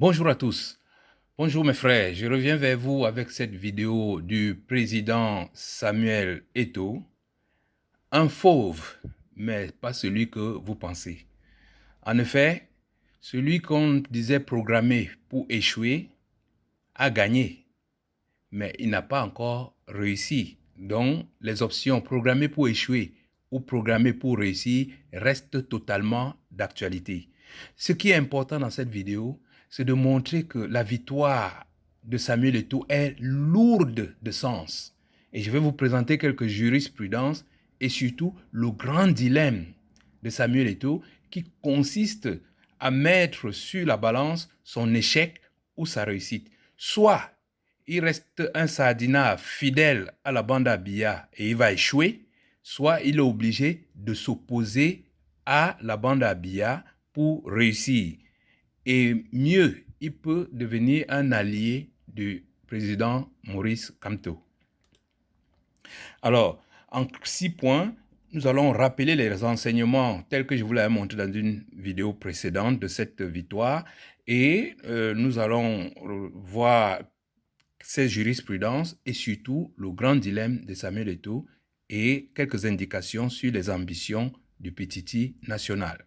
Bonjour à tous. Bonjour mes frères. Je reviens vers vous avec cette vidéo du président Samuel Eto'o. Un fauve, mais pas celui que vous pensez. En effet, celui qu'on disait programmé pour échouer a gagné, mais il n'a pas encore réussi. Donc, les options programmées pour échouer ou programmées pour réussir restent totalement d'actualité. Ce qui est important dans cette vidéo, c'est de montrer que la victoire de Samuel Eto'o est lourde de sens. Et je vais vous présenter quelques jurisprudences et surtout le grand dilemme de Samuel Eto'o qui consiste à mettre sur la balance son échec ou sa réussite. Soit il reste un sardinat fidèle à la bande à Biya et il va échouer, soit il est obligé de s'opposer à la bande à Biya pour réussir. Et mieux, il peut devenir un allié du président Maurice Kamto. Alors, en 6 points, nous allons rappeler les enseignements tels que je vous l'avais montré dans une vidéo précédente de cette victoire et nous allons voir ces jurisprudences et surtout le grand dilemme de Samuel Eto'o et quelques indications sur les ambitions du Petiti national.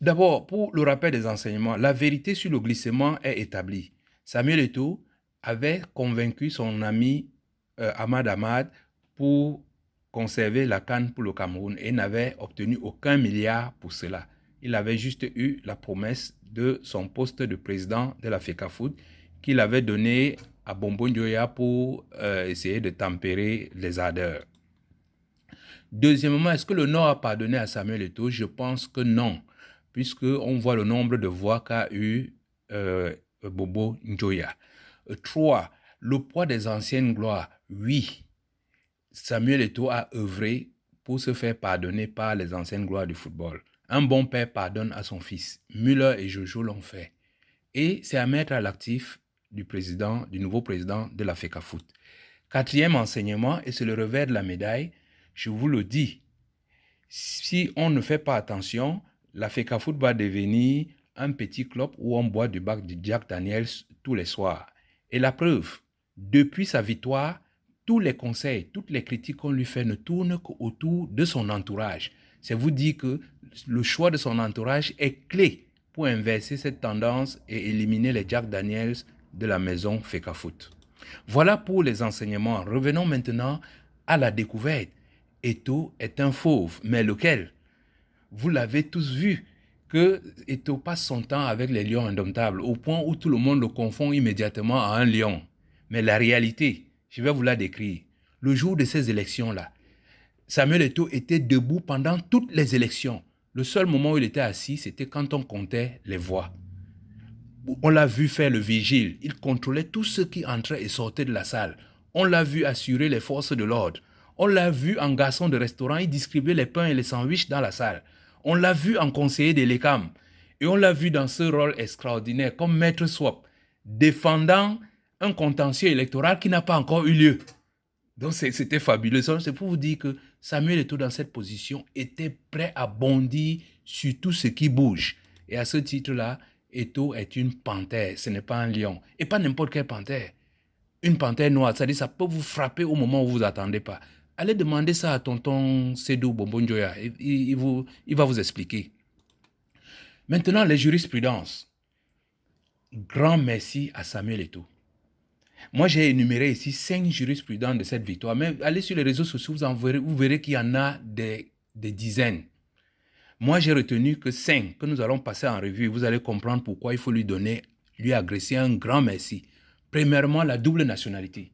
D'abord, pour le rappel des enseignements, la vérité sur le glissement est établie. Samuel Eto'o avait convaincu son ami Ahmad Ahmad pour conserver la CAN pour le Cameroun et n'avait obtenu aucun milliard pour cela. Il avait juste eu la promesse de son poste de président de la FECAFOOT qu'il avait donné à Bombo Ndoya pour essayer de tempérer les ardeurs. Deuxièmement, est-ce que le Nord a pardonné à Samuel Eto'o? Je pense que non, puisqu'on voit le nombre de voix qu'a eu Bobo Njoya. 3. Le poids des anciennes gloires. Oui, Samuel Eto'o a œuvré pour se faire pardonner par les anciennes gloires du football. Un bon père pardonne à son fils. Müller et Jojo l'ont fait. Et c'est à mettre à l'actif du nouveau président de la FECAFOOT. Quatrième enseignement, et c'est le revers de la médaille, je vous le dis, si on ne fait pas attention, la FECAFOOT va devenir un petit club où on boit du bac de Jack Daniels tous les soirs. Et la preuve, depuis sa victoire, tous les conseils, toutes les critiques qu'on lui fait ne tournent qu'autour de son entourage. C'est vous dire que le choix de son entourage est clé pour inverser cette tendance et éliminer les Jack Daniels de la maison FECAFOOT. Voilà pour les enseignements. Revenons maintenant à la découverte. Eto'o est un fauve, mais lequel? Vous l'avez tous vu, que Eto'o passe son temps avec les lions indomptables, au point où tout le monde le confond immédiatement à un lion. Mais la réalité, je vais vous la décrire. Le jour de ces élections-là, Samuel Eto'o était debout pendant toutes les élections. Le seul moment où il était assis, c'était quand on comptait les voix. On l'a vu faire le vigile. Il contrôlait tous ceux qui entraient et sortaient de la salle. On l'a vu assurer les forces de l'ordre. On l'a vu en garçon de restaurant, il distribuait les pains et les sandwichs dans la salle. On l'a vu en conseiller de l'ECAM. Et on l'a vu dans ce rôle extraordinaire comme maître swap, défendant un contentieux électoral qui n'a pas encore eu lieu. Donc c'était fabuleux. C'est pour vous dire que Samuel Eto'o dans cette position était prêt à bondir sur tout ce qui bouge. Et à ce titre-là, Eto'o est une panthère, ce n'est pas un lion. Et pas n'importe quelle panthère. Une panthère noire, c'est-à-dire ça peut vous frapper au moment où vous ne vous attendez pas. Allez demander ça à tonton Sédou Bombo Njoya. Il va vous expliquer. Maintenant, les jurisprudences. Grand merci à Samuel Eto'o. Moi, j'ai énuméré ici 5 jurisprudences de cette victoire, mais allez sur les réseaux sociaux, vous verrez qu'il y en a des dizaines. Moi, j'ai retenu que 5 que nous allons passer en revue et vous allez comprendre pourquoi il faut lui adresser un grand merci. Premièrement, la double nationalité.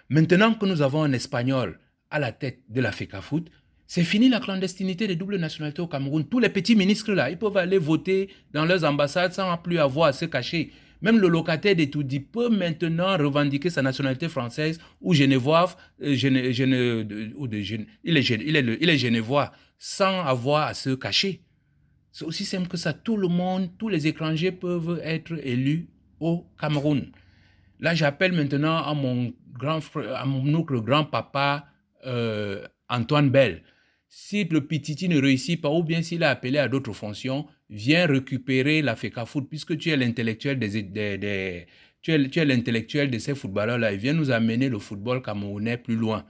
Maintenant que nous avons un Espagnol à la tête de la FECAFOOT, c'est fini la clandestinité des doubles nationalités au Cameroun. Tous les petits ministres là, ils peuvent aller voter dans leurs ambassades sans plus avoir à se cacher. Même le locataire d'Etoudi peut maintenant revendiquer sa nationalité française ou genevoise, il est genevois, sans avoir à se cacher. C'est aussi simple que ça. Tout le monde, tous les étrangers peuvent être élus au Cameroun. Là, j'appelle maintenant à mon oncle grand-papa Antoine Bell. Si le Pititi ne réussit pas, ou bien s'il est appelé à d'autres fonctions, viens récupérer la FECAFOOT, puisque tu es l'intellectuel tu es l'intellectuel de ces footballeurs-là, et viens nous amener le football camerounais plus loin.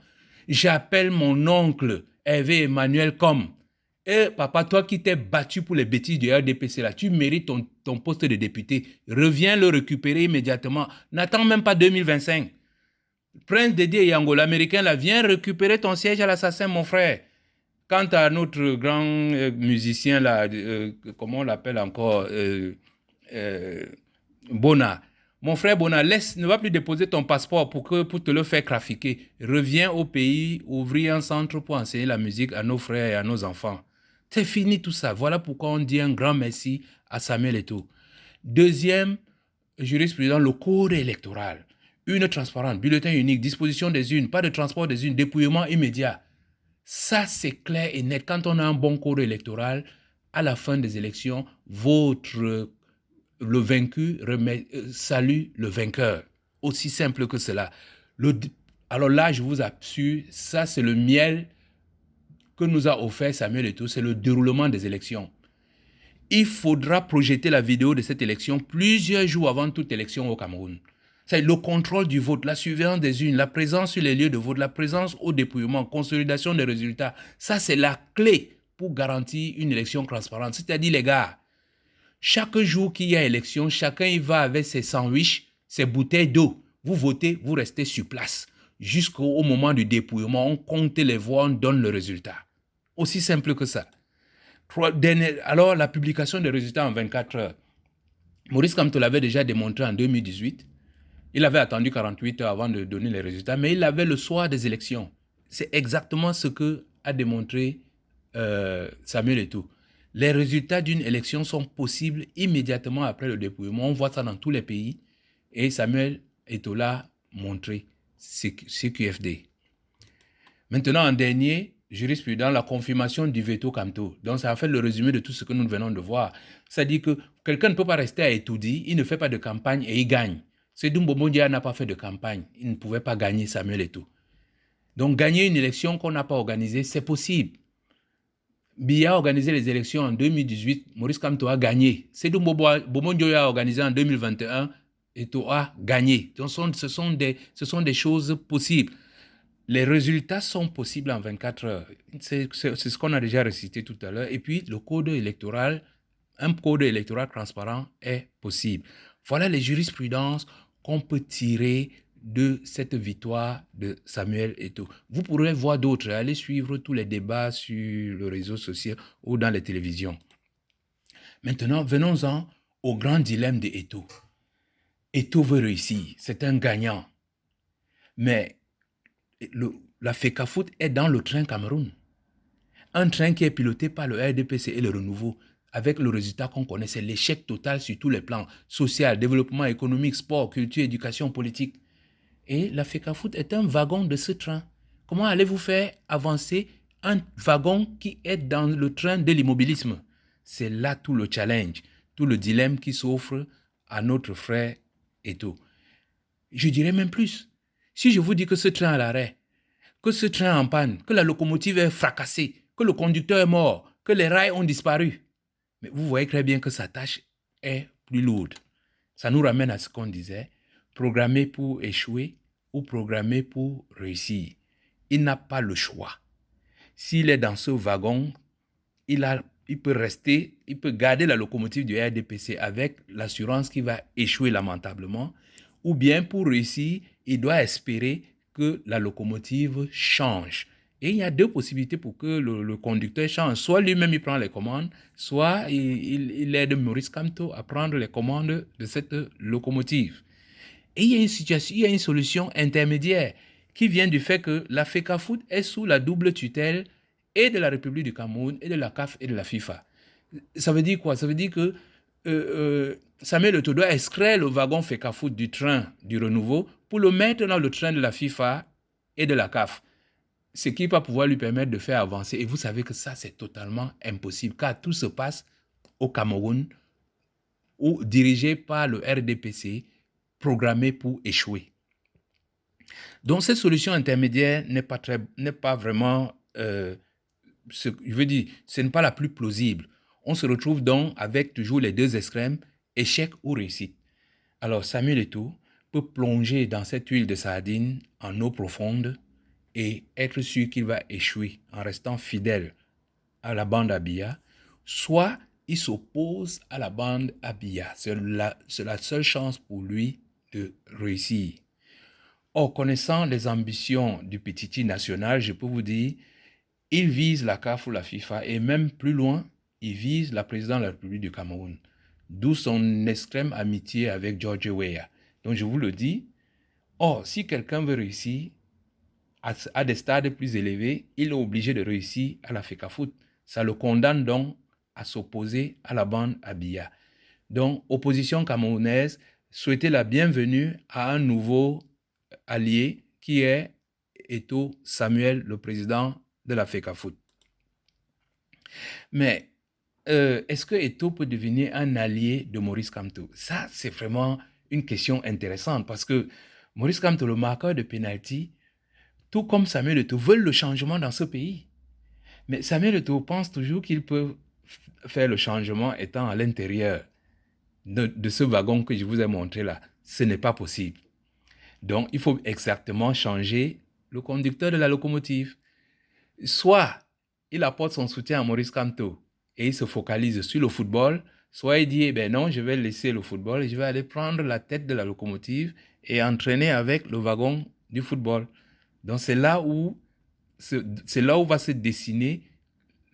J'appelle mon oncle Hervé Emmanuel comme papa, toi qui t'es battu pour les bêtises du RDPC, là, tu mérites ton poste de député. Reviens le récupérer immédiatement. N'attends même pas 2025. Prince Dédé Yango, l'américain, là, viens récupérer ton siège à l'assassin, mon frère. Quant à notre grand musicien, là, comment on l'appelle encore, Bona, mon frère Bona, ne va plus déposer ton passeport pour te le faire trafiquer. Reviens au pays, ouvrir un centre pour enseigner la musique à nos frères et à nos enfants. C'est fini tout ça. Voilà pourquoi on dit un grand merci à Samuel Eto'o. Deuxième jurisprudence, le code électoral. Une transparente, bulletin unique, disposition des urnes, pas de transport des urnes, dépouillement immédiat. Ça, c'est clair et net. Quand on a un bon code électoral, à la fin des élections, le vaincu salue le vainqueur. Aussi simple que cela. Alors là, je vous assure, ça, c'est le miel que nous a offert Samuel Eto'o, c'est le déroulement des élections. Il faudra projeter la vidéo de cette élection plusieurs jours avant toute élection au Cameroun. C'est le contrôle du vote, la surveillance des urnes, la présence sur les lieux de vote, la présence au dépouillement, consolidation des résultats. Ça, c'est la clé pour garantir une élection transparente. C'est-à-dire, les gars, chaque jour qu'il y a élection, chacun y va avec ses sandwichs, ses bouteilles d'eau. Vous votez, vous restez sur place. Jusqu'au moment du dépouillement, on compte les voix, on donne le résultat. Aussi simple que ça. Alors, la publication des résultats en 24 heures. Maurice Kamto l'avait déjà démontré en 2018. Il avait attendu 48 heures avant de donner les résultats, mais il l'avait le soir des élections. C'est exactement ce que a démontré Samuel Eto'o. Les résultats d'une élection sont possibles immédiatement après le dépouillement. On voit ça dans tous les pays. Et Samuel Eto'o l'a montré, CQFD. Maintenant, en dernier, jurisprudence, la confirmation du veto Kamto. Donc, ça a fait le résumé de tout ce que nous venons de voir. C'est-à-dire que quelqu'un ne peut pas rester à Etoudi, il ne fait pas de campagne et il gagne. Sedou Mbombo Ndia n'a pas fait de campagne. Il ne pouvait pas gagner Samuel Eto'o. Donc, gagner une élection qu'on n'a pas organisée, c'est possible. Biya a organisé les élections en 2018, Maurice Kamto a gagné. Sedou Mbombo Ndia a organisé en 2021, Eto'o a gagné. Donc, ce sont des choses possibles. Les résultats sont possibles en 24 heures. C'est ce qu'on a déjà récité tout à l'heure. Et puis, le code électoral, un code électoral transparent est possible. Voilà les jurisprudences qu'on peut tirer de cette victoire de Samuel Eto'o. Vous pourrez voir d'autres. Allez suivre tous les débats sur le réseau social ou dans les télévisions. Maintenant, venons-en au grand dilemme de Eto'o. Eto'o veut réussir. C'est un gagnant. Mais la FECAFOOT est dans le train Cameroun. Un train qui est piloté par le RDPC et le Renouveau, avec le résultat qu'on connaît, c'est l'échec total sur tous les plans, social, développement économique, sport, culture, éducation, politique. Et la FECAFOOT est un wagon de ce train. Comment allez-vous faire avancer un wagon qui est dans le train de l'immobilisme? C'est là tout le challenge, tout le dilemme qui s'offre à notre frère Eto'o. Je dirais même plus. Si je vous dis que ce train est à l'arrêt, que ce train est en panne, que la locomotive est fracassée, que le conducteur est mort, que les rails ont disparu, mais vous voyez très bien que sa tâche est plus lourde. Ça nous ramène à ce qu'on disait, programmer pour échouer ou programmer pour réussir. Il n'a pas le choix. S'il est dans ce wagon, il peut rester, il peut garder la locomotive du RDPC avec l'assurance qu'il va échouer lamentablement, ou bien pour réussir, il doit espérer que la locomotive change. Et il y a deux possibilités pour que le conducteur change. Soit lui-même il prend les commandes, soit il aide Maurice Kamto à prendre les commandes de cette locomotive. Et il y a une solution intermédiaire qui vient du fait que la FECAFOOT est sous la double tutelle et de la République du Cameroun et de la CAF et de la FIFA. Ça veut dire quoi? Ça veut dire que Samuel Eto'o doit extraire le wagon FECAFOOT du train du Renouveau pour le mettre dans le train de la FIFA et de la CAF. Ce qui va pouvoir lui permettre de faire avancer. Et vous savez que ça, c'est totalement impossible, car tout se passe au Cameroun, ou dirigé par le RDPC, programmé pour échouer. Donc, cette solution intermédiaire n'est pas vraiment je veux dire, ce n'est pas la plus plausible. On se retrouve donc avec toujours les deux extrêmes, échec ou réussite. Alors Samuel Eto'o peut plonger dans cette huile de sardine en eau profonde et être sûr qu'il va échouer en restant fidèle à la bande Abia, soit il s'oppose à la bande Abia. C'est la seule chance pour lui de réussir. Or, connaissant les ambitions du Petiti national, je peux vous dire, il vise la CAF ou la FIFA et même plus loin, il vise la présidence de la République du Cameroun. D'où son extrême amitié avec George Weah. Donc, je vous le dis, or, si quelqu'un veut réussir à des stades plus élevés, il est obligé de réussir à la FECAFOOT. Ça le condamne donc à s'opposer à la bande Abia. Donc, opposition camerounaise, souhaitez la bienvenue à un nouveau allié qui est Eto'o Samuel, le président de la FECAFOOT. Mais est-ce que Eto'o peut devenir un allié de Maurice Kamto? Ça, c'est vraiment une question intéressante parce que Maurice Kamto, le marqueur de pénalty, tout comme Samuel Eto'o, veulent le changement dans ce pays. Mais Samuel Eto'o pense toujours qu'il peut faire le changement étant à l'intérieur de ce wagon que je vous ai montré là. Ce n'est pas possible. Donc, il faut exactement changer le conducteur de la locomotive. Soit il apporte son soutien à Maurice Kamto et il se focalise sur le football, soit il dit, eh bien non, je vais laisser le football et je vais aller prendre la tête de la locomotive et entraîner avec le wagon du football. Donc, c'est là où va se dessiner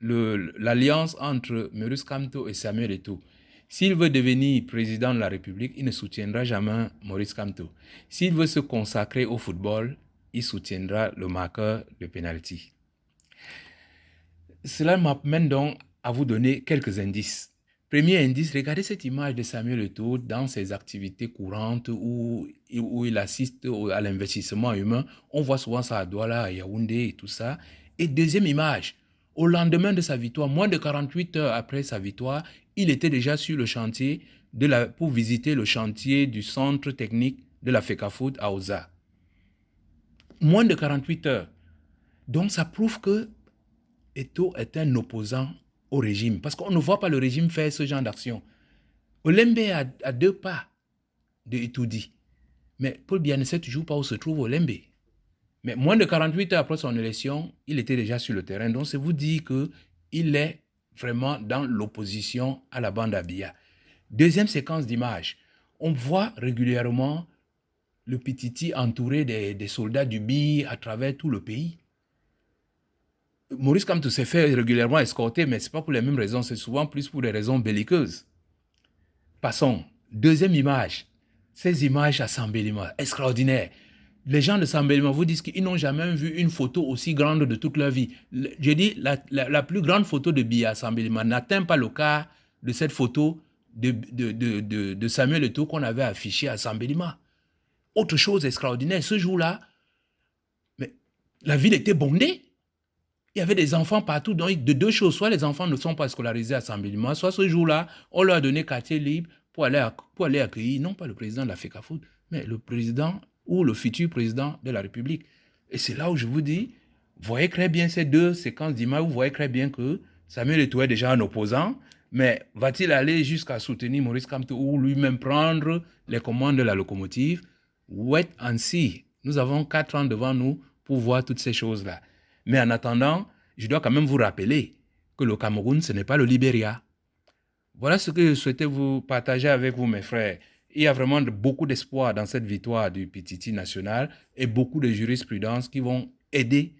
l'alliance entre Maurice Kamto et Samuel Eto'o. S'il veut devenir président de la République, il ne soutiendra jamais Maurice Kamto. S'il veut se consacrer au football, il soutiendra le marqueur de pénalty. Cela m'amène donc à vous donner quelques indices. Premier indice, regardez cette image de Samuel Eto'o dans ses activités courantes où il assiste à l'investissement humain. On voit souvent ça à Douala, à Yaoundé et tout ça. Et deuxième image, au lendemain de sa victoire, moins de 48 heures après sa victoire, il était déjà sur le chantier pour visiter le chantier du centre technique de la FECAFOOT à Oza. Moins de 48 heures. Donc ça prouve que Eto'o est un opposant au régime, parce qu'on ne voit pas le régime faire ce genre d'action. Olembe est à 2 pas de Etoudi, mais Paul Biya ne sait toujours pas où se trouve Olembe. Mais moins de 48 heures après son élection, il était déjà sur le terrain. Donc, c'est vous dire qu'il est vraiment dans l'opposition à la bande Abia. Deuxième séquence d'image, on voit régulièrement le Petiti entouré des soldats du BI à travers tout le pays. Maurice Kamto s'est fait régulièrement escorter, mais ce n'est pas pour les mêmes raisons, c'est souvent plus pour des raisons belliqueuses. Passons. Deuxième image. Ces images à Sambelima, extraordinaires. Les gens de Sambelima vous disent qu'ils n'ont jamais vu une photo aussi grande de toute leur vie. Je dis, la plus grande photo de Biya à Sambelima n'atteint pas le cas de cette photo de Samuel Eto'o qu'on avait affichée à Sambelima. Autre chose extraordinaire, ce jour-là, la ville était bondée. Il y avait des enfants partout, donc de deux choses. Soit les enfants ne sont pas scolarisés à Sambelima, soit ce jour-là, on leur a donné quartier libre pour aller accueillir, non pas le président de la FECAFOOT, mais le président ou le futur président de la République. Et c'est là où je vous dis, vous voyez très bien ces deux séquences d'images, vous voyez très bien que Samuel Eto'o est déjà un opposant, mais va-t-il aller jusqu'à soutenir Maurice Kamto ou lui-même prendre les commandes de la locomotive? Wait and see. Nous avons 4 ans devant nous pour voir toutes ces choses-là. Mais en attendant, je dois quand même vous rappeler que le Cameroun, ce n'est pas le Libéria. Voilà ce que je souhaitais vous partager avec vous, mes frères. Il y a vraiment beaucoup d'espoir dans cette victoire du Petiti national et beaucoup de jurisprudence qui vont aider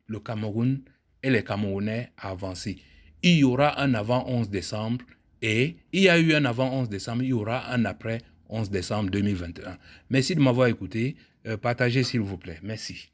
le Cameroun et les Camerounais à avancer. Il y aura un avant 11 décembre et il y a eu un avant 11 décembre, il y aura un après 11 décembre 2021. Merci de m'avoir écouté. Partagez s'il vous plaît. Merci.